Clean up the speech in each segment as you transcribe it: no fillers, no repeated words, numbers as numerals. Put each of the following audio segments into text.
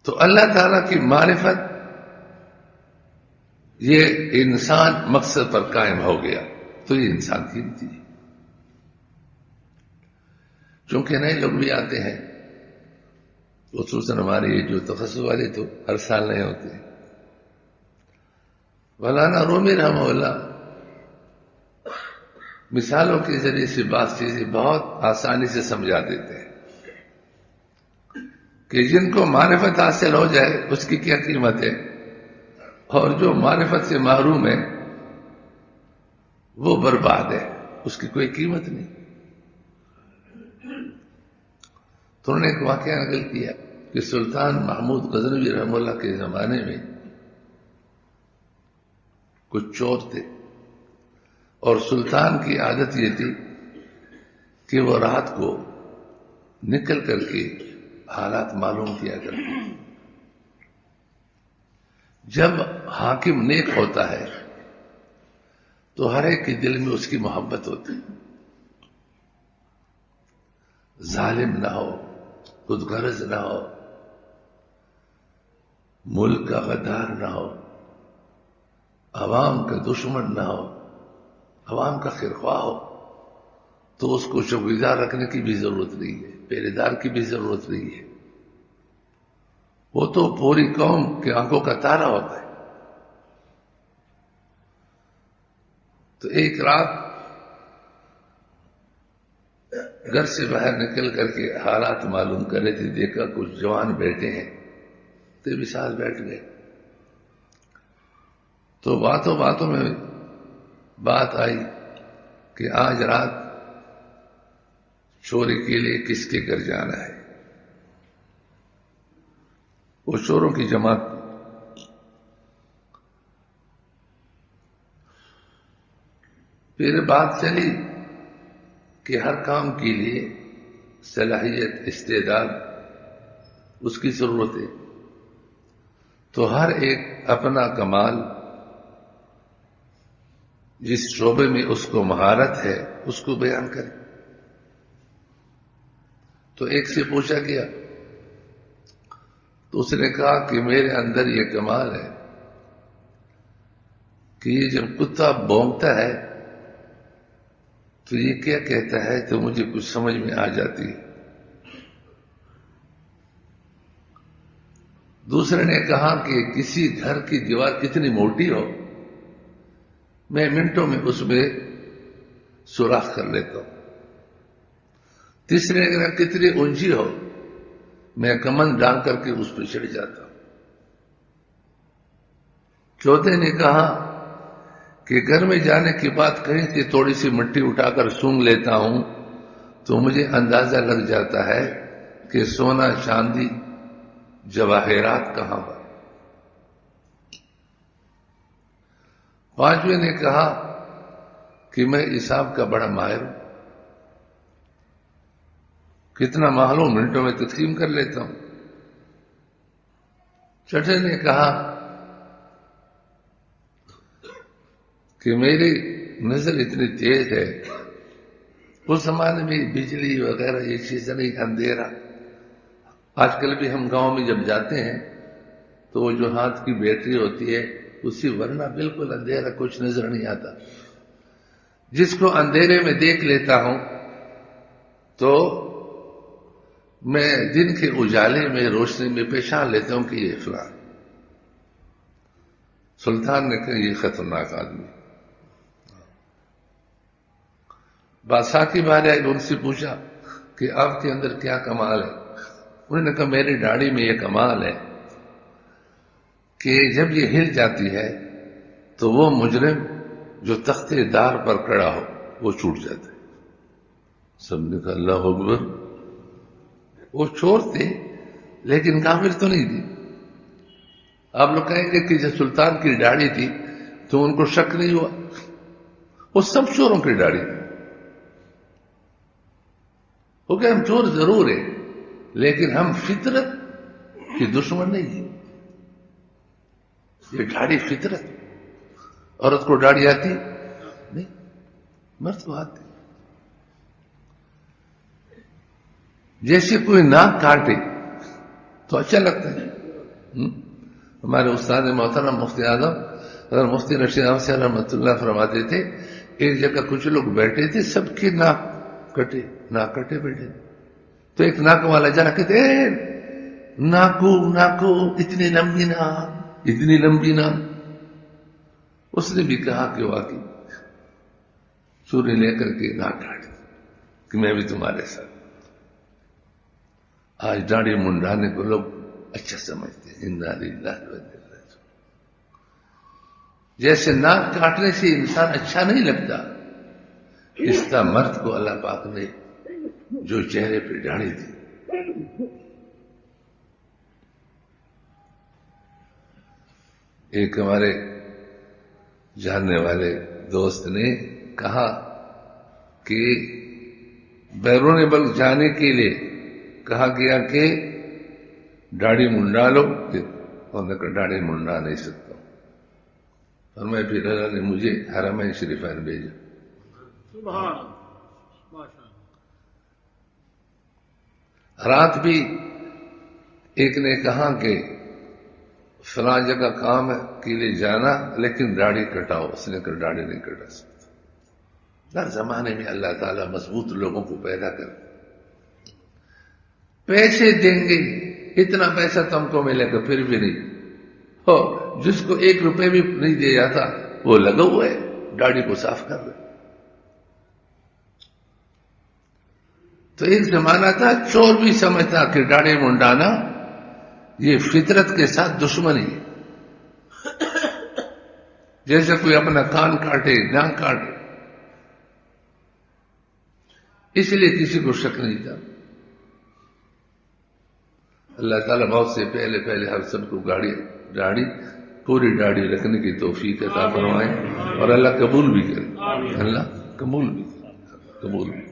تو اللہ تعالیٰ کی معرفت، یہ انسان مقصد پر قائم ہو گیا تو یہ انسان کی تھی. چونکہ نئے لوگ بھی آتے ہیں، خصوصاً ہمارے یہ جو تخصص والے تو ہر سال نئے ہوتے ہیں. مولانا رومی رحمہ اللہ مثالوں کے ذریعے سے بات چیزیں بہت آسانی سے سمجھا دیتے ہیں کہ جن کو معرفت حاصل ہو جائے اس کی کیا قیمت ہے، اور جو معرفت سے محروم ہے وہ برباد ہے، اس کی کوئی قیمت نہیں. تو انہوں نے ایک واقعہ نقل کیا کہ سلطان محمود غزنوی رحمہ اللہ کے زمانے میں کچھ چور تھے، اور سلطان کی عادت یہ تھی کہ وہ رات کو نکل کر کے حالات معلوم کیا کرتے. جب حاکم نیک ہوتا ہے تو ہر ایک کے دل میں اس کی محبت ہوتی، ظالم نہ ہو، خود غرض نہ ہو، ملک کا غدار نہ ہو، عوام کا دشمن نہ ہو، عوام کا خیرخواہ ہو، تو اس کو چوکیدار رکھنے کی بھی ضرورت نہیں ہے، پہرے دار کی بھی ضرورت نہیں ہے. وہ تو پوری قوم کی آنکھوں کا تارا ہوتا ہے. تو ایک رات گھر سے باہر نکل کر کے حالات معلوم کر رہے تھے، دیکھا کچھ جوان بیٹھے ہیں تو مثال بیٹھ گئے. تو باتوں باتوں میں بات آئی کہ آج رات چوری کے لیے کس کے گھر جانا ہے. وہ چوروں کی جماعت، پھر بات چلی کہ ہر کام کے لیے صلاحیت، استعداد اس کی ضرورت ہے. تو ہر ایک اپنا کمال، جس شعبے میں اس کو مہارت ہے اس کو بیان کرے. تو ایک سے پوچھا گیا تو اس نے کہا کہ میرے اندر یہ کمال ہے کہ یہ جب کتا بھونکتا ہے تو یہ کیا کہتا ہے تو مجھے کچھ سمجھ میں آ جاتی ہے. دوسرے نے کہا کہ کسی گھر کی دیوار کتنی موٹی ہو میں منٹوں میں اس میں سوراخ کر لیتا ہوں. تیسرے نے کہا کتنی اونچی ہو میں کمند ڈال کر کے اس پہ چڑھ جاتا ہوں. چوتھے نے کہا کہ گھر میں جانے کے بعد کہیں سے تھوڑی سی مٹی اٹھا کر سونگ لیتا ہوں تو مجھے اندازہ لگ جاتا ہے کہ سونا، چاندی، جواہرات کہاں پر. پانچویں نے کہا کہ میں حساب کا بڑا ماہر ہوں، کتنا ماحول منٹوں میں تقسیم کر لیتا ہوں. چھٹے نے کہا کہ میری نظر اتنی تیز ہے، اس زمانے میں بجلی وغیرہ یہ چیز نہیں، اندھیرا. آج کل بھی ہم گاؤں میں جب جاتے ہیں تو وہ جو ہاتھ کی بیٹری ہوتی ہے اسی، ورنہ بالکل اندھیرا، کچھ نظر نہیں آتا. جس کو اندھیرے میں دیکھ لیتا ہوں تو میں دن کے اجالے میں، روشنی میں پہچان لیتا ہوں کہ یہ فلاں. سلطان نے کہا یہ خطرناک آدمی. بادشاہ کی بارے آئی، ان سے پوچھا کہ آپ کے اندر کیا کمال ہے. انہوں نے کہا میری داڑھی میں یہ کمال ہے کہ جب یہ ہل جاتی ہے تو وہ مجرم جو تختے دار پر کھڑا ہو وہ چھوٹ جاتا ہے. سب نے کہا اللہ اکبر. وہ چور تھے لیکن کافر تو نہیں تھے. آپ لوگ کہیں گے کہ جب سلطان کی داڑھی تھی تو ان کو شک نہیں ہوا، وہ سب چوروں کی داڑھی تھی. وہ کہ ہم چور ضرور ہیں لیکن ہم فطرت کی دشمن نہیں ہیں. یہ داڑھی فطرت. عورت کو داڑھی آتی نہیں، مرد کو آتی. جیسے کوئی ناک کاٹے تو اچھا لگتا ہے، ہمارے استاد محترم مفتی اعظم اگر مفتی رشید احمد صاحب رحمۃ اللہ فرماتے تھے ایک جگہ کچھ لوگ بیٹھے تھے، سب کی ناک کٹے بیٹھے، تو ایک ناک والا جا کہتے ناکو اتنی لمبی ناک. اس نے بھی کہا کہ واقعی چوری لے کر کے ناک کاٹ کہ میں بھی تمہارے ساتھ. آج داڑھی منڈانے کو لوگ اچھا سمجھتے ہیں، انا للہ و انا الیہ راجعون. جیسے ناک کاٹنے سے انسان اچھا نہیں لگتا، اس طرح مرد کو اللہ پاک نے جو چہرے پہ داڑھی دی. ایک ہمارے جاننے والے دوست نے کہا کہ بیرون ملک جانے کے لیے کہا گیا کہ داڑھی منڈا لو، اور نے کہا داڑھی منڈا نہیں سکتا ہوں. اور میں پھر اللہ نے مجھے حرمین شریفین بھیجا. رات بھی ایک نے کہا کہ فلاں جگہ کام کے لیے جانا لیکن داڑھی کٹاؤ. اس نے کہا داڑھی نہیں کٹا سکتا. ہر زمانے میں اللہ تعالیٰ مضبوط لوگوں کو پیدا کر پیسے دیں گے، اتنا پیسہ تم کو ملے گا پھر بھی نہیں ہو. جس کو 1 روپے بھی نہیں دیا جاتا وہ لگا ہوا ہے داڑھی کو صاف کر رہے. تو ایک زمانہ تھا چور بھی سمجھتا کہ داڑھی منڈانا یہ فطرت کے ساتھ دشمنی ہے. جیسے کوئی اپنا کان کاٹے ناک کاٹے، اس لیے کسی کو شک نہیں تھا. اللہ تعالیٰ بہت سے پہلے ہر سب کو پوری داڑھی رکھنے کی توفیق عطا فرمائے، اور اللہ قبول بھی کرے. اللہ قبول بھی.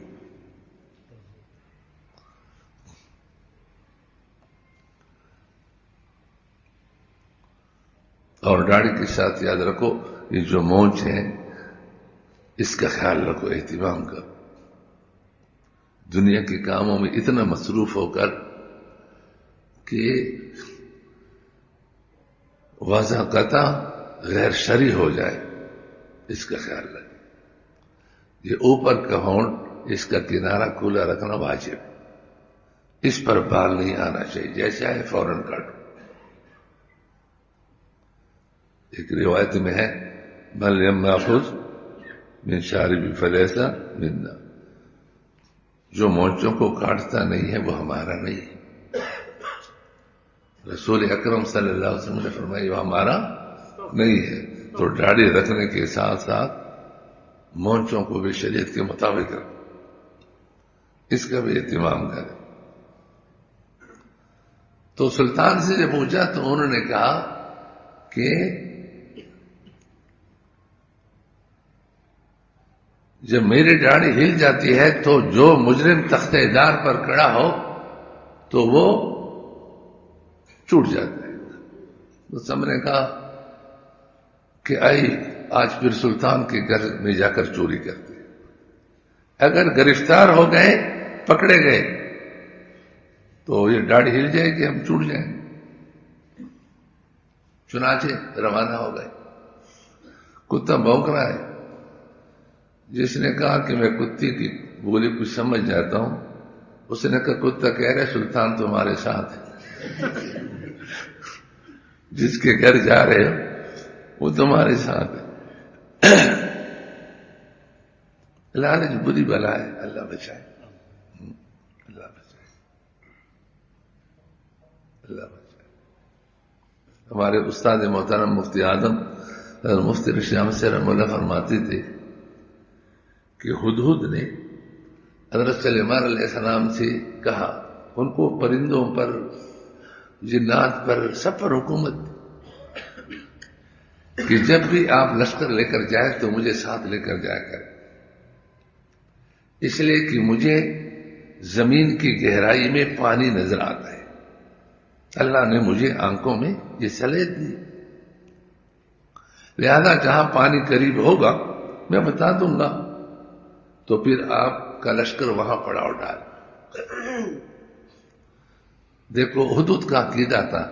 اور داڑھی کے ساتھ یاد رکھو یہ جو مونچھ ہے اس کا خیال رکھو، اہتمام کرو. دنیا کے کاموں میں اتنا مصروف ہو کر کہ واضح قطع غیر شرعی ہو جائے، اس کا خیال رکھیں. یہ اوپر کا ہونٹ اس کا کنارہ کھلا رکھنا واجب، اس پر بال نہیں آنا چاہیے، جیسے آئے فوراً کاٹو. ایک روایت میں ہے من لم یاخذ من شارب فلیس منا، جو مونچوں کو کاٹتا نہیں ہے وہ ہمارا نہیں ہے. رسول اکرم صلی اللہ علیہ وسلم نے فرمایا وہ ہمارا نہیں ہے. تو داڑھی رکھنے کے ساتھ ساتھ مونچوں کو بھی شریعت کے مطابق رکھو، اس کا بھی اہتمام کریں. تو سلطان سے جب پوچھا تو انہوں نے کہا کہ جب میری داڑھی ہل جاتی ہے تو جو مجرم تختہ دار پر کھڑا ہو تو وہ ٹوٹ جاتا ہے. تو سب نے کہا کہ آئی آج پھر سلطان کے گھر میں جا کر چوری کرتے. اگر گرفتار ہو گئے، پکڑے گئے تو یہ داڑھی ہل جائے گی، ہم ٹوٹ جائیں. چنانچہ روانہ ہو گئے. کتا بھونک رہا ہے. جس نے کہا کہ میں کتے کی بولی کچھ سمجھ جاتا ہوں، اس نے کہا کتا کہہ رہے سلطان تمہارے ساتھ ہے. جس کے گھر جا رہے ہو وہ تمہارے ساتھ ہے. لالچ بری بلا ہے، اللہ بچائے. ہمارے استاد محترم مفتی اعظم مفتی رشید احمد صاحب رحمۃ اللہ فرماتے تھے کہ ہدہد نے حضرت سلیمان علیہ السلام سے کہا، ان کو پرندوں پر، جنات پر، سب پر حکومت کہ جب بھی آپ لشکر لے کر جائیں تو مجھے ساتھ لے کر جایا کریں، اس لیے کہ مجھے زمین کی گہرائی میں پانی نظر آتا ہے. اللہ نے مجھے آنکھوں میں یہ صلاحیت دی، لہذا جہاں پانی قریب ہوگا میں بتا دوں گا، تو پھر آپ کا لشکر وہاں پڑاؤ ڈال. دیکھو ہدہد کا عقیدہ تھا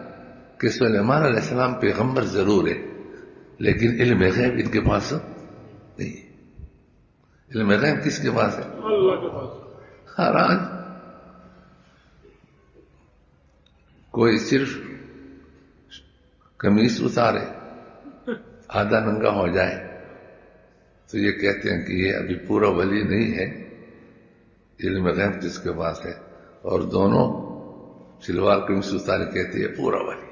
کہ سلیمان علیہ السلام پیغمبر ضرور ہے لیکن علم غیب ان کے پاس نہیں ہے. علم غیب کس کے پاس ہے؟ اللہ کے پاس. ہر آج کوئی صرف قمیص اتارے آدھا ننگا ہو جائے تو یہ کہتے ہیں کہ یہ ابھی پورا ولی نہیں ہے. علم غیب جس کے پاس ہے اور دونوں شلوار قمیص اتارے کہتے ہیں پورا ولی ہے.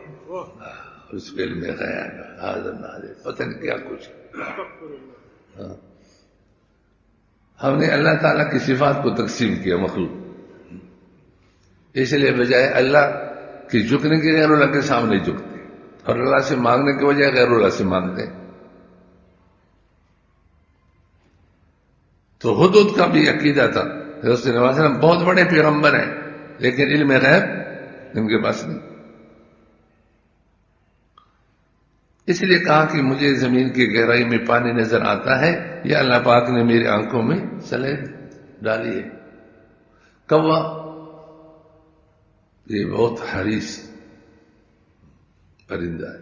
اس پہ علم غیب حاضر ناظر پتہ نہیں کیا کچھ. ہم نے اللہ تعالیٰ کی صفات کو تقسیم کیا مخلوق، اس لیے بجائے اللہ کی جھکنے کے غیر اللہ کے سامنے جھکتے اور اللہ سے مانگنے کے بجائے غیر اللہ سے مانگتے. تو حدود کا بھی عقیدہ تھا. حضرت صلی اللہ علیہ وسلم بہت بڑے پیغمبر ہیں لیکن علم غیب ان کے پاس نہیں. اس لیے کہا کہ مجھے زمین کی گہرائی میں پانی نظر آتا ہے یا اللہ پاک نے میری آنکھوں میں سلیب ڈالی ہے. کوا یہ بہت حریص پرندہ ہے.